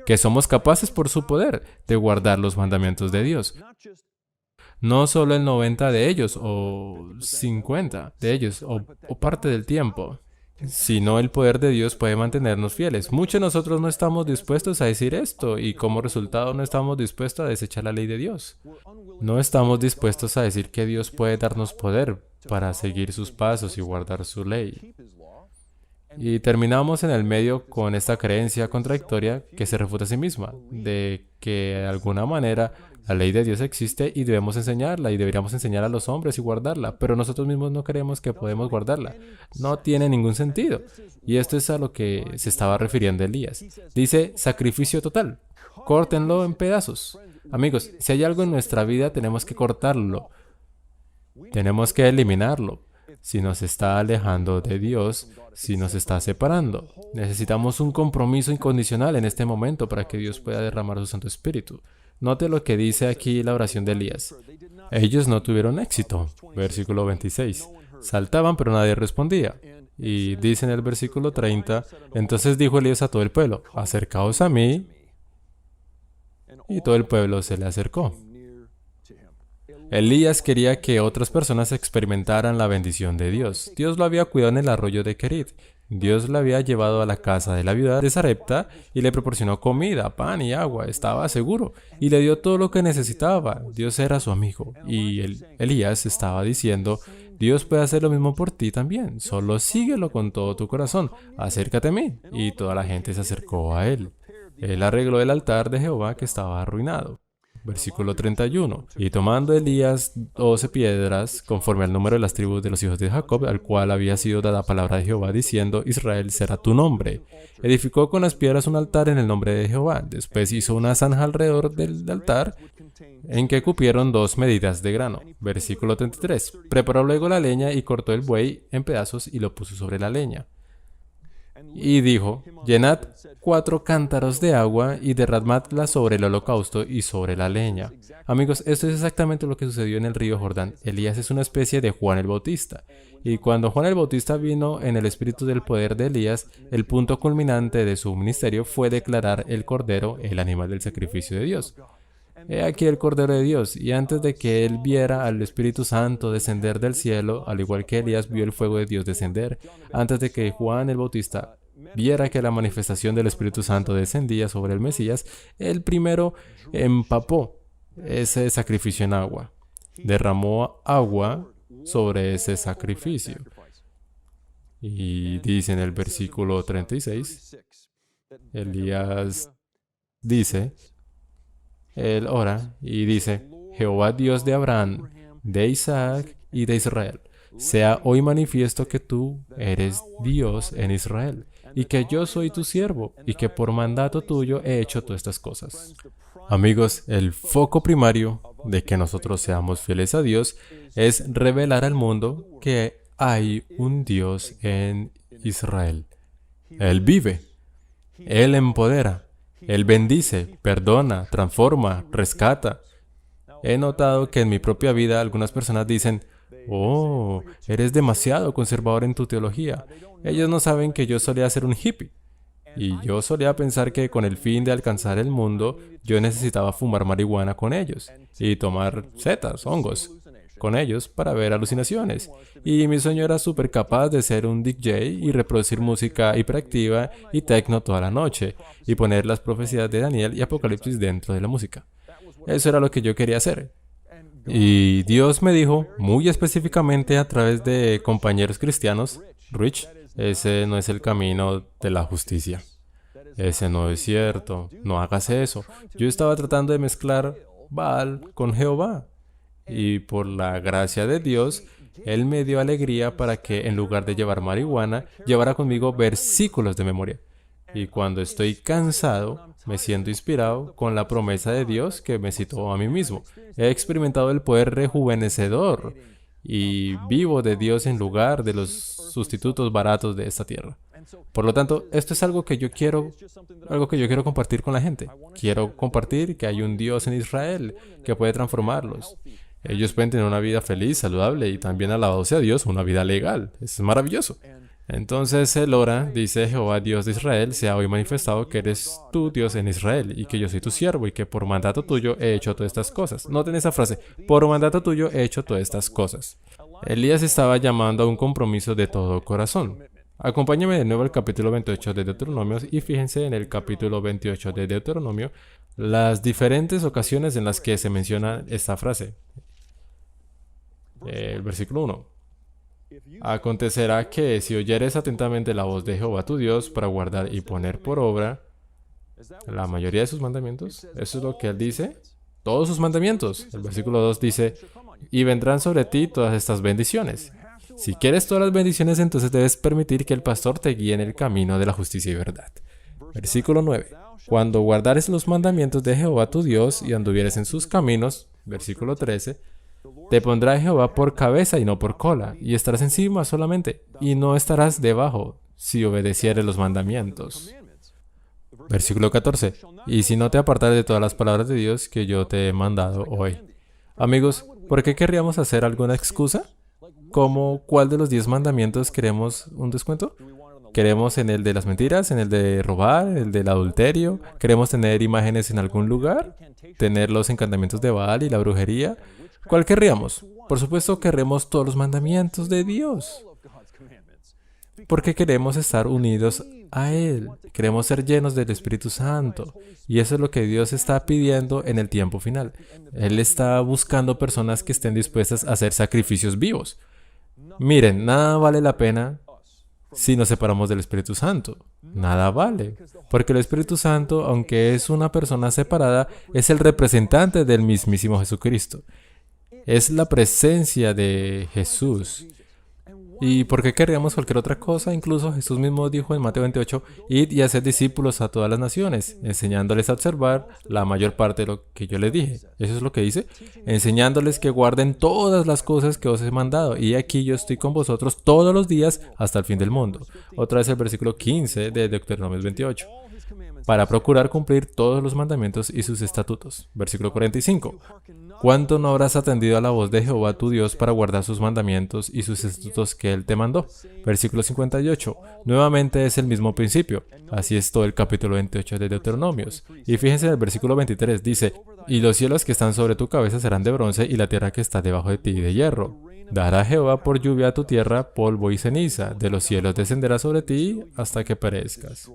Que somos capaces por su poder de guardar los mandamientos de Dios. No solo el 90 de ellos o 50 de ellos o parte del tiempo. Sino el poder de Dios puede mantenernos fieles. Muchos de nosotros no estamos dispuestos a decir esto y como resultado no estamos dispuestos a desechar la ley de Dios. No estamos dispuestos a decir que Dios puede darnos poder para seguir sus pasos y guardar su ley. Y terminamos en el medio con esta creencia contradictoria que se refuta a sí misma, de que de alguna manera la ley de Dios existe y debemos enseñarla y deberíamos enseñar a los hombres y guardarla, pero nosotros mismos no creemos que podemos guardarla. No tiene ningún sentido. Y esto es a lo que se estaba refiriendo Elías. Dice sacrificio total. Córtenlo en pedazos. Amigos, si hay algo en nuestra vida tenemos que cortarlo. Tenemos que eliminarlo. Si nos está alejando de Dios, si nos está separando. Necesitamos un compromiso incondicional en este momento para que Dios pueda derramar su Santo Espíritu. Note lo que dice aquí la oración de Elías. Ellos no tuvieron éxito. Versículo 26. Saltaban, pero nadie respondía. Y dice en el versículo 30, entonces dijo Elías a todo el pueblo, acercaos a mí. Y todo el pueblo se le acercó. Elías quería que otras personas experimentaran la bendición de Dios. Dios lo había cuidado en el arroyo de Kerit. Dios le había llevado a la casa de la viuda de Sarepta y le proporcionó comida, pan y agua. Estaba seguro y le dio todo lo que necesitaba. Dios era su amigo. Y Elías estaba diciendo, Dios puede hacer lo mismo por ti también. Solo síguelo con todo tu corazón. Acércate a mí. Y toda la gente se acercó a él. Él arregló el altar de Jehová que estaba arruinado. Versículo 31. Y tomando Elías 12 piedras, conforme al número de las tribus de los hijos de Jacob, al cual había sido dada palabra de Jehová, diciendo, Israel será tu nombre. Edificó con las piedras un altar en el nombre de Jehová. Después hizo una zanja alrededor del altar, en que cupieron 2 medidas de grano. Versículo 33. Preparó luego la leña y cortó el buey en pedazos y lo puso sobre la leña. Y dijo, llenad 4 cántaros de agua y derramadla sobre el holocausto y sobre la leña. Amigos, esto es exactamente lo que sucedió en el río Jordán. Elías es una especie de Juan el Bautista. Y cuando Juan el Bautista vino en el espíritu del poder de Elías, el punto culminante de su ministerio fue declarar el cordero el animal del sacrificio de Dios. He aquí el Cordero de Dios, y antes de que él viera al Espíritu Santo descender del cielo, al igual que Elías vio el fuego de Dios descender, antes de que Juan el Bautista viera que la manifestación del Espíritu Santo descendía sobre el Mesías, él primero empapó ese sacrificio en agua, derramó agua sobre ese sacrificio. Y dice en el versículo 36, Elías dice, él ora y dice, Jehová Dios de Abraham, de Isaac y de Israel, sea hoy manifiesto que tú eres Dios en Israel, y que yo soy tu siervo, y que por mandato tuyo he hecho todas estas cosas. Amigos, el foco primario de que nosotros seamos fieles a Dios es revelar al mundo que hay un Dios en Israel. Él vive, Él empodera, Él bendice, perdona, transforma, rescata. He notado que en mi propia vida algunas personas dicen, oh, eres demasiado conservador en tu teología. Ellos no saben que yo solía ser un hippie. Y yo solía pensar que con el fin de alcanzar el mundo, yo necesitaba fumar marihuana con ellos y tomar setas, hongos, con ellos para ver alucinaciones. Y mi sueño era súper capaz de ser un DJ y reproducir música hiperactiva y techno toda la noche y poner las profecías de Daniel y Apocalipsis dentro de la música. Eso era lo que yo quería hacer. Y Dios me dijo muy específicamente a través de compañeros cristianos, Rich, ese no es el camino de la justicia. Ese no es cierto. No hagas eso. Yo estaba tratando de mezclar Baal con Jehová. Y por la gracia de Dios, Él me dio alegría para que en lugar de llevar marihuana, llevara conmigo versículos de memoria. Y cuando estoy cansado, me siento inspirado con la promesa de Dios que me citó a mí mismo. He experimentado el poder rejuvenecedor y vivo de Dios en lugar de los sustitutos baratos de esta tierra. Por lo tanto, esto es algo que yo quiero compartir con la gente. Quiero compartir que hay un Dios en Israel que puede transformarlos. Ellos pueden tener una vida feliz, saludable y también, alabado sea Dios, una vida legal. Es maravilloso. Entonces él ora, dice, Jehová Dios de Israel, sea hoy manifestado que eres tú Dios en Israel y que yo soy tu siervo y que por mandato tuyo he hecho todas estas cosas. Noten esa frase, por mandato tuyo he hecho todas estas cosas. Elías estaba llamando a un compromiso de todo corazón. Acompáñenme de nuevo al capítulo 28 de Deuteronomio y fíjense en el capítulo 28 de Deuteronomio las diferentes ocasiones en las que se menciona esta frase. El versículo 1. Acontecerá que si oyeres atentamente la voz de Jehová tu Dios para guardar y poner por obra la mayoría de sus mandamientos, eso es lo que él dice, todos sus mandamientos. El versículo 2 dice, y vendrán sobre ti todas estas bendiciones. Si quieres todas las bendiciones, entonces debes permitir que el pastor te guíe en el camino de la justicia y verdad. Versículo 9. Cuando guardares los mandamientos de Jehová tu Dios y anduvieres en sus caminos, versículo 13, te pondrá Jehová por cabeza y no por cola, y estarás encima solamente, y no estarás debajo, si obedecieres los mandamientos. Versículo 14. Y si no te apartares de todas las palabras de Dios que yo te he mandado hoy. Amigos, ¿por qué querríamos hacer alguna excusa? ¿Cómo cuál de los 10 mandamientos queremos un descuento? ¿Queremos en el de las mentiras, en el de robar, en el del adulterio? ¿Queremos tener imágenes en algún lugar? ¿Tener los encantamientos de Baal y la brujería? ¿Cuál querríamos? Por supuesto, querremos todos los mandamientos de Dios. porque queremos estar unidos a Él, queremos ser llenos del Espíritu Santo. Y eso es lo que Dios está pidiendo en el tiempo final. Él está buscando personas que estén dispuestas a hacer sacrificios vivos. Miren, nada vale la pena si nos separamos del Espíritu Santo. Nada vale. Porque el Espíritu Santo, aunque es una persona separada, es el representante del mismísimo Jesucristo. Es la presencia de Jesús. ¿Y por qué querríamos cualquier otra cosa? Incluso Jesús mismo dijo en Mateo 28, id y haced discípulos a todas las naciones, enseñándoles a observar la mayor parte de lo que yo les dije. Eso es lo que dice, enseñándoles que guarden todas las cosas que os he mandado. Y aquí yo estoy con vosotros todos los días hasta el fin del mundo. Otra vez el versículo 15 de Deuteronomio 28. Para procurar cumplir todos los mandamientos y sus estatutos. Versículo 45. ¿Cuánto no habrás atendido a la voz de Jehová tu Dios para guardar sus mandamientos y sus estatutos que Él te mandó? Versículo 58. Nuevamente es el mismo principio. Así es todo el capítulo 28 de Deuteronomios. Y fíjense en el versículo 23. Dice, y los cielos que están sobre tu cabeza serán de bronce y la tierra que está debajo de ti de hierro. Dará Jehová por lluvia a tu tierra polvo y ceniza. De los cielos descenderá sobre ti hasta que perezcas.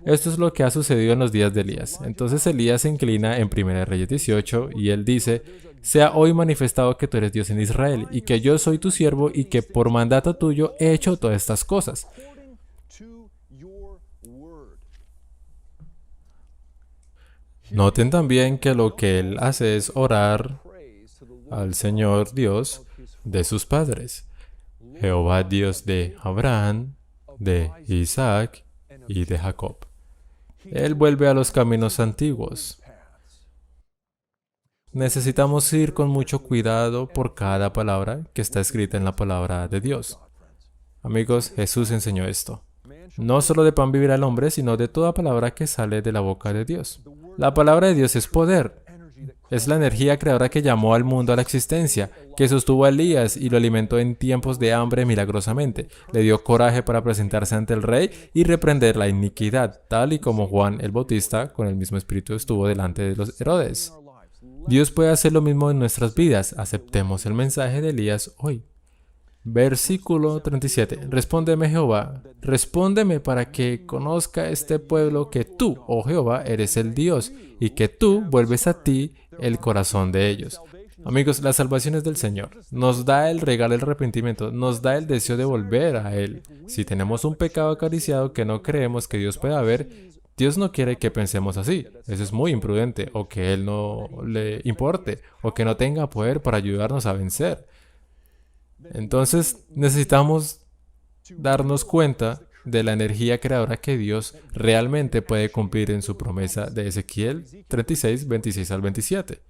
Esto es lo que ha sucedido en los días de Elías. Entonces Elías se inclina en 1 Reyes 18 y él dice, sea hoy manifestado que tú eres Dios en Israel y que yo soy tu siervo y que por mandato tuyo he hecho todas estas cosas. Noten también que lo que él hace es orar al Señor Dios de sus padres. Jehová Dios de Abraham, de Isaac y de Jacob. Él vuelve a los caminos antiguos. Necesitamos ir con mucho cuidado por cada palabra que está escrita en la palabra de Dios. Amigos, Jesús enseñó esto. No solo de pan vivirá el hombre, sino de toda palabra que sale de la boca de Dios. La palabra de Dios es poder. Es la energía creadora que llamó al mundo a la existencia, que sostuvo a Elías y lo alimentó en tiempos de hambre milagrosamente. Le dio coraje para presentarse ante el rey y reprender la iniquidad, tal y como Juan el Bautista, con el mismo espíritu, estuvo delante de los Herodes. Dios puede hacer lo mismo en nuestras vidas. Aceptemos el mensaje de Elías hoy. Versículo 37. Respóndeme, Jehová, respóndeme para que conozca este pueblo que tú, oh Jehová, eres el Dios, y que tú vuelves a ti el corazón de ellos. Amigos, la salvación es del Señor. Nos da el regalo del arrepentimiento, nos da el deseo de volver a Él. Si tenemos un pecado acariciado que no creemos que Dios pueda ver, Dios no quiere que pensemos así. Eso es muy imprudente, o que Él no le importe, o que no tenga poder para ayudarnos a vencer. Entonces necesitamos darnos cuenta de la energía creadora que Dios realmente puede cumplir en su promesa de Ezequiel 36, 26 al 27.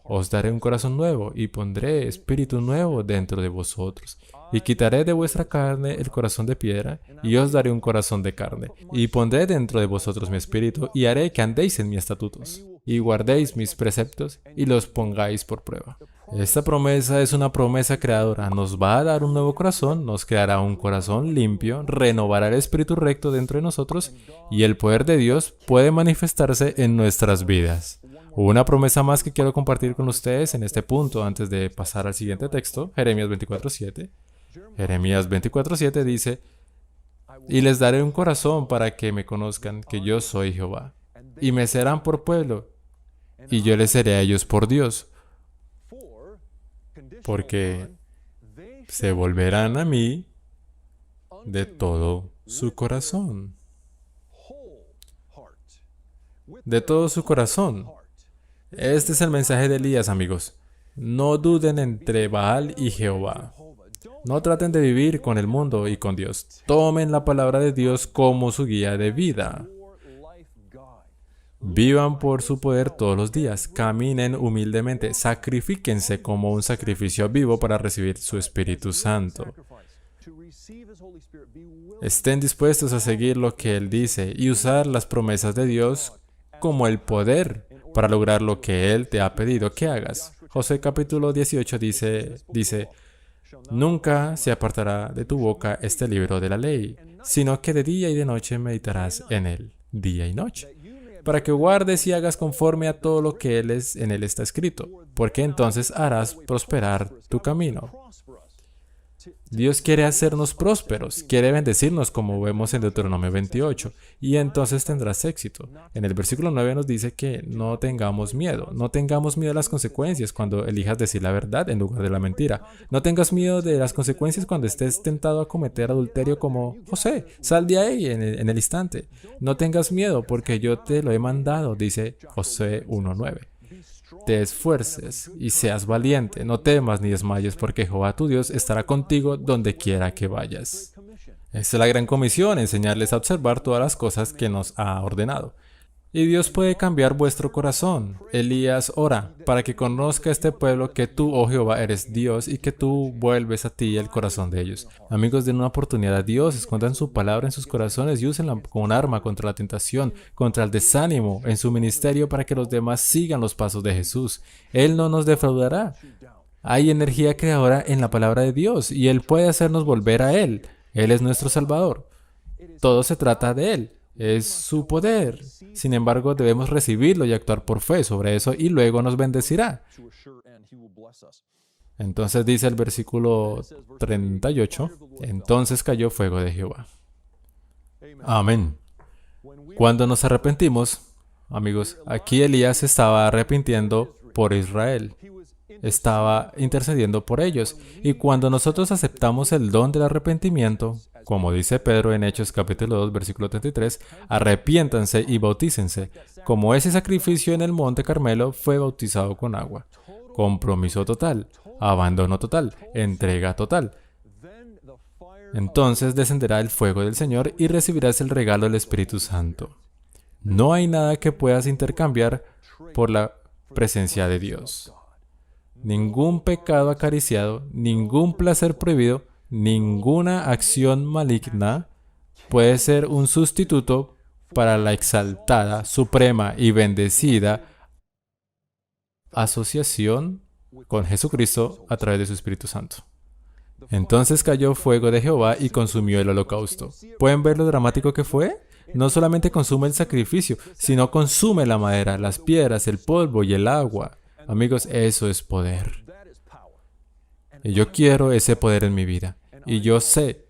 Os daré un corazón nuevo y pondré espíritu nuevo dentro de vosotros. Y quitaré de vuestra carne el corazón de piedra y os daré un corazón de carne. Y pondré dentro de vosotros mi espíritu y haré que andéis en mis estatutos. Y guardéis mis preceptos y los pongáis por prueba. Esta promesa es una promesa creadora. Nos va a dar un nuevo corazón, nos creará un corazón limpio, renovará el espíritu recto dentro de nosotros y el poder de Dios puede manifestarse en nuestras vidas. Una promesa más que quiero compartir con ustedes en este punto antes de pasar al siguiente texto, Jeremías 24:7. Jeremías 24:7 dice, y les daré un corazón para que me conozcan que yo soy Jehová, y me serán por pueblo, y yo les seré a ellos por Dios, porque se volverán a mí de todo su corazón. De todo su corazón. Este es el mensaje de Elías, amigos. No duden entre Baal y Jehová. No traten de vivir con el mundo y con Dios. Tomen la palabra de Dios como su guía de vida. Vivan por su poder todos los días. Caminen humildemente. Sacrifíquense como un sacrificio vivo para recibir su Espíritu Santo. Estén dispuestos a seguir lo que Él dice y usar las promesas de Dios como el poder para lograr lo que Él te ha pedido que hagas. Josué capítulo 18 dice, nunca se apartará de tu boca este libro de la ley, sino que de día y de noche meditarás en él, día y noche, para que guardes y hagas conforme a todo lo que en él está escrito, porque entonces harás prosperar tu camino. Dios quiere hacernos prósperos, quiere bendecirnos como vemos en Deuteronomio 28, y entonces tendrás éxito. En el versículo 9 nos dice que no tengamos miedo a las consecuencias cuando elijas decir la verdad en lugar de la mentira. No tengas miedo de las consecuencias cuando estés tentado a cometer adulterio como José, sal de ahí en el instante. No tengas miedo porque yo te lo he mandado, dice Josué 1:9. Te esfuerces y seas valiente, no temas ni desmayes, porque Jehová tu Dios estará contigo donde quiera que vayas. Esta es la gran comisión, enseñarles a observar todas las cosas que nos ha ordenado. Y Dios puede cambiar vuestro corazón. Elías ora para que conozca este pueblo que tú, oh Jehová, eres Dios y que tú vuelves a ti el corazón de ellos. Amigos, den una oportunidad a Dios, escondan su palabra en sus corazones y úsenla como un arma contra la tentación, contra el desánimo en su ministerio para que los demás sigan los pasos de Jesús. Él no nos defraudará. Hay energía creadora en la palabra de Dios y Él puede hacernos volver a Él. Él es nuestro Salvador. Todo se trata de Él. Es su poder. Sin embargo, debemos recibirlo y actuar por fe sobre eso y luego nos bendecirá. Entonces dice el versículo 38, entonces cayó fuego de Jehová. Amén. Cuando nos arrepentimos, amigos, aquí Elías estaba arrepintiendo por Israel. Estaba intercediendo por ellos. Y cuando nosotros aceptamos el don del arrepentimiento, como dice Pedro en Hechos capítulo 2, versículo 33, arrepiéntanse y bautícense, como ese sacrificio en el monte Carmelo fue bautizado con agua. Compromiso total, abandono total, entrega total. Entonces descenderá el fuego del Señor y recibirás el regalo del Espíritu Santo. No hay nada que puedas intercambiar por la presencia de Dios. Ningún pecado acariciado, ningún placer prohibido, ninguna acción maligna puede ser un sustituto para la exaltada, suprema y bendecida asociación con Jesucristo a través de su Espíritu Santo. Entonces cayó fuego de Jehová y consumió el holocausto. ¿Pueden ver lo dramático que fue? No solamente consume el sacrificio, sino consume la madera, las piedras, el polvo y el agua. Amigos, eso es poder. Y yo quiero ese poder en mi vida. Y yo sé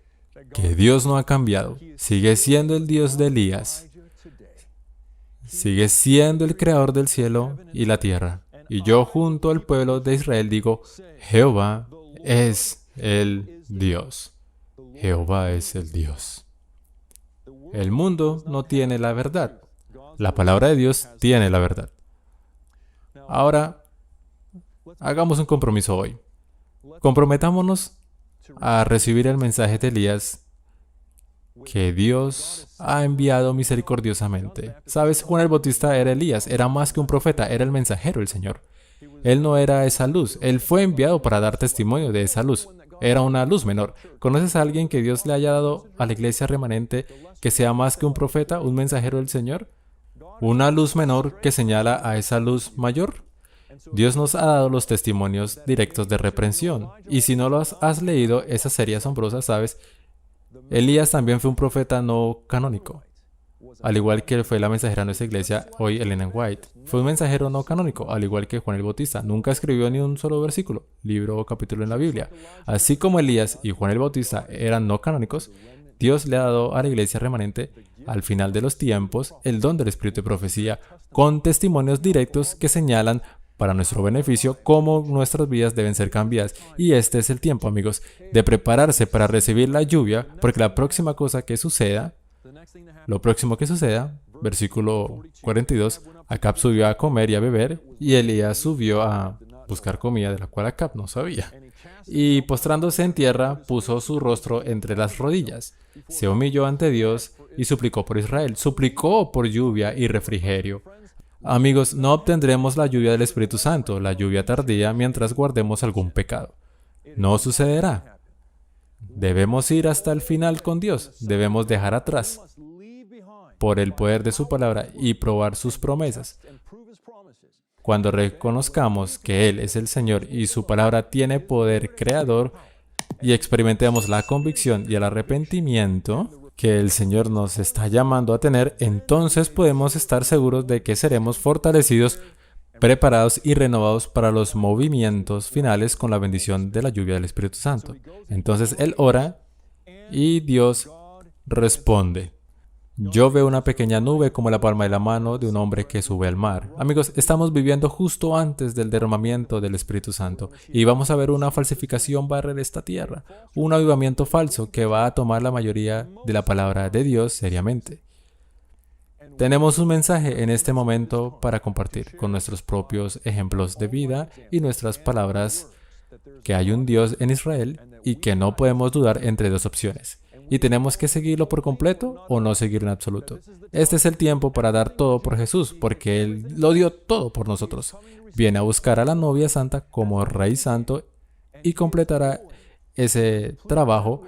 que Dios no ha cambiado. Sigue siendo el Dios de Elías. Sigue siendo el creador del cielo y la tierra. Y yo junto al pueblo de Israel digo, Jehová es el Dios. Jehová es el Dios. El mundo no tiene la verdad. La palabra de Dios tiene la verdad. Ahora, hagamos un compromiso hoy. Comprometámonos a recibir el mensaje de Elías que Dios ha enviado misericordiosamente. ¿Sabes? Juan el Bautista era Elías, era más que un profeta, era el mensajero del Señor. Él no era esa luz, él fue enviado para dar testimonio de esa luz. Era una luz menor. ¿Conoces a alguien que Dios le haya dado a la iglesia remanente que sea más que un profeta, un mensajero del Señor? ¿Una luz menor que señala a esa luz mayor? Dios nos ha dado los testimonios directos de reprensión. Y si no los has leído, esa serie asombrosa, ¿sabes? Elías también fue un profeta no canónico. Al igual que fue la mensajera de nuestra iglesia, hoy Ellen White. Fue un mensajero no canónico, al igual que Juan el Bautista. Nunca escribió ni un solo versículo, libro o capítulo en la Biblia. Así como Elías y Juan el Bautista eran no canónicos, Dios le ha dado a la iglesia remanente, al final de los tiempos, el don del Espíritu de profecía, con testimonios directos que señalan para nuestro beneficio cómo nuestras vidas deben ser cambiadas. Y este es el tiempo, amigos, de prepararse para recibir la lluvia, porque lo próximo que suceda, versículo 42, Acab subió a comer y a beber, y Elías subió a buscar comida de la cual Acab no sabía. Y postrándose en tierra, puso su rostro entre las rodillas, se humilló ante Dios y suplicó por Israel, suplicó por lluvia y refrigerio. Amigos, no obtendremos la lluvia del Espíritu Santo, la lluvia tardía, mientras guardemos algún pecado. No sucederá. Debemos ir hasta el final con Dios. Debemos dejar atrás, por el poder de su palabra y probar sus promesas. Cuando reconozcamos que Él es el Señor y su palabra tiene poder creador y experimentemos la convicción y el arrepentimiento que el Señor nos está llamando a tener, entonces podemos estar seguros de que seremos fortalecidos preparados y renovados para los movimientos finales con la bendición de la lluvia del Espíritu Santo. Entonces él ora y Dios responde. Yo veo una pequeña nube como la palma de la mano de un hombre que sube al mar. Amigos, estamos viviendo justo antes del derramamiento del Espíritu Santo y vamos a ver una falsificación barrer esta tierra, un avivamiento falso que va a tomar la mayoría de la palabra de Dios seriamente. Tenemos un mensaje en este momento para compartir con nuestros propios ejemplos de vida y nuestras palabras que hay un Dios en Israel y que no podemos dudar entre dos opciones. Y tenemos que seguirlo por completo o no seguirlo en absoluto. Este es el tiempo para dar todo por Jesús, porque Él lo dio todo por nosotros. Viene a buscar a la novia santa como Rey Santo y completará ese trabajo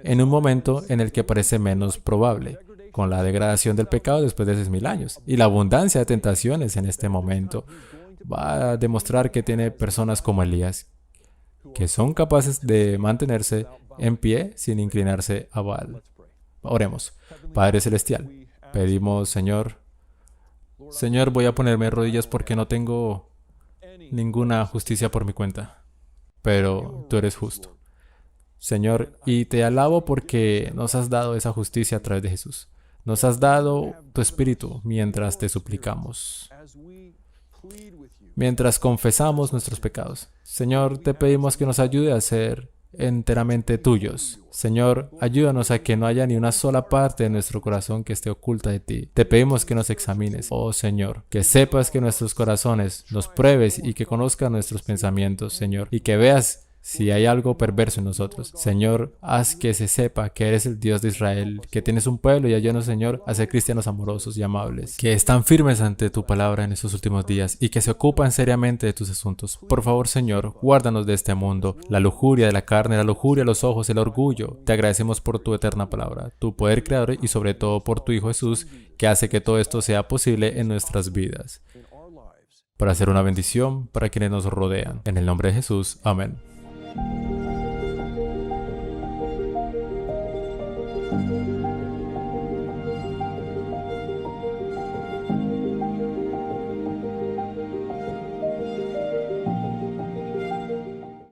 en un momento en el que parece menos probable, con la degradación del pecado después de 6.000 años. Y la abundancia de tentaciones en este momento va a demostrar que tiene personas como Elías, que son capaces de mantenerse en pie sin inclinarse a Baal. Oremos. Padre Celestial, pedimos, Señor, voy a ponerme de rodillas porque no tengo ninguna justicia por mi cuenta, pero tú eres justo. Señor, y te alabo porque nos has dado esa justicia a través de Jesús. Nos has dado tu Espíritu mientras te suplicamos, mientras confesamos nuestros pecados. Señor, te pedimos que nos ayude a ser enteramente tuyos. Señor, ayúdanos a que no haya ni una sola parte de nuestro corazón que esté oculta de ti. Te pedimos que nos examines, oh Señor, que sepas que nuestros corazones los pruebes y que conozcas nuestros pensamientos, Señor, y que veas si hay algo perverso en nosotros. Señor, haz que se sepa que eres el Dios de Israel, que tienes un pueblo y ayúdanos, Señor, a ser cristianos amorosos y amables, que están firmes ante tu palabra en estos últimos días y que se ocupan seriamente de tus asuntos. Por favor, Señor, guárdanos de este mundo, la lujuria de la carne, la lujuria de los ojos, el orgullo. Te agradecemos por tu eterna palabra, tu poder creador y sobre todo por tu Hijo Jesús, que hace que todo esto sea posible en nuestras vidas, para hacer una bendición para quienes nos rodean. En el nombre de Jesús. Amén.